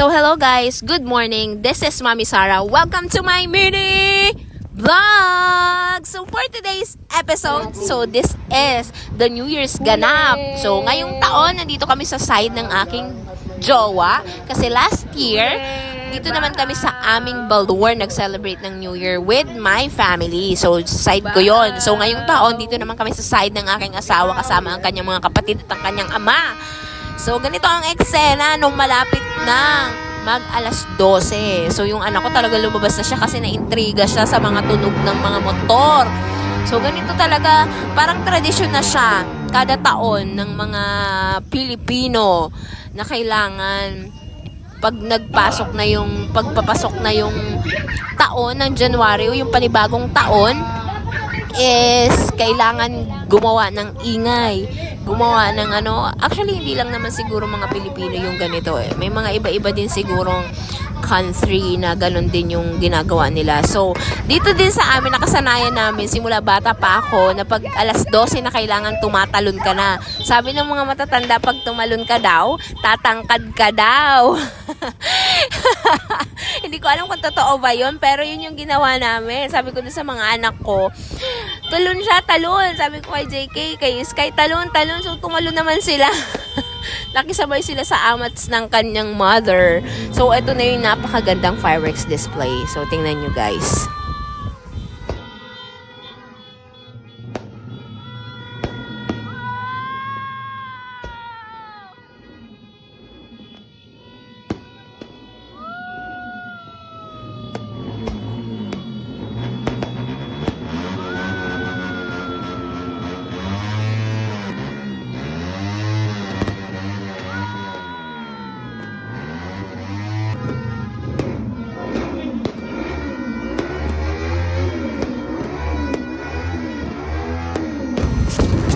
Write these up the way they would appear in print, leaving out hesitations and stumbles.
So hello guys, good morning. This is Mami Sarah. Welcome to my mini vlog. So for today's episode, so this is the New Year's ganap. So ngayong taon, nandito kami sa side ng aking jowa. Kasi last year, dito naman kami sa aming Baldur nag-celebrate ng New Year with my family. So side ko yon. So ngayong taon, dito naman kami sa side ng aking asawa kasama ang kanyang mga kapatid at ang kanyang ama. So, ganito ang eksena nung malapit ng mag-alas 12. So, yung anak ko talaga lumabas na siya kasi naintriga siya sa mga tunog ng mga motor. So, ganito talaga, parang tradisyon na siya kada taon ng mga Pilipino na kailangan pagpapasok na yung taon ng January o yung panibagong taon is kailangan gumawa ng ingay. Gumawa ng actually hindi lang naman siguro mga Pilipino yung ganito eh. May mga iba-iba din sigurong country na ganun din yung ginagawa nila. So, dito din sa amin, nakasanayan namin, simula bata pa ako, na pag alas 12 na kailangan tumatalon ka na. Sabi ng mga matatanda, pag tumalon ka daw, tatangkad ka daw. Hindi ko alam kung totoo ba yun, pero yun yung ginawa namin. Sabi ko dun sa mga anak ko, talon siya, talon. Sabi ko kay JK, kay Sky, talon. So, tumalon naman sila. Nakisabay sila sa amats ng kanyang mother. So, ito na yung napakagandang fireworks display. So, tingnan nyo guys.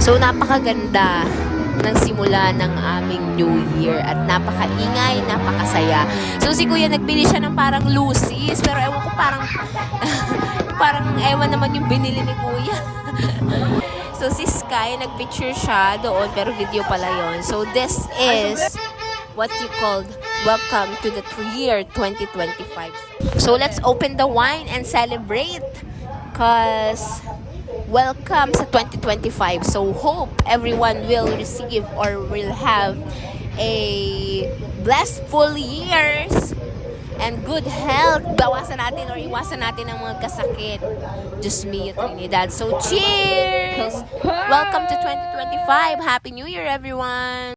So, napakaganda ng simula ng aming New Year at napakaingay, napakasaya. So, si Kuya nagbili siya ng parang Lucy's, pero ewan ko parang ewan naman yung binili ni Kuya. So, si Sky, nagpicture siya doon, pero video pala yon. So, this is what you called welcome to the year 2025. So, let's open the wine and celebrate because welcome sa 2025. So, hope everyone will receive or will have a blessed full years and good health. Bawasan natin or iwasan natin ang mga kasakit. Diyos mio, Trinidad. So, cheers! Welcome to 2025. Happy New Year, everyone!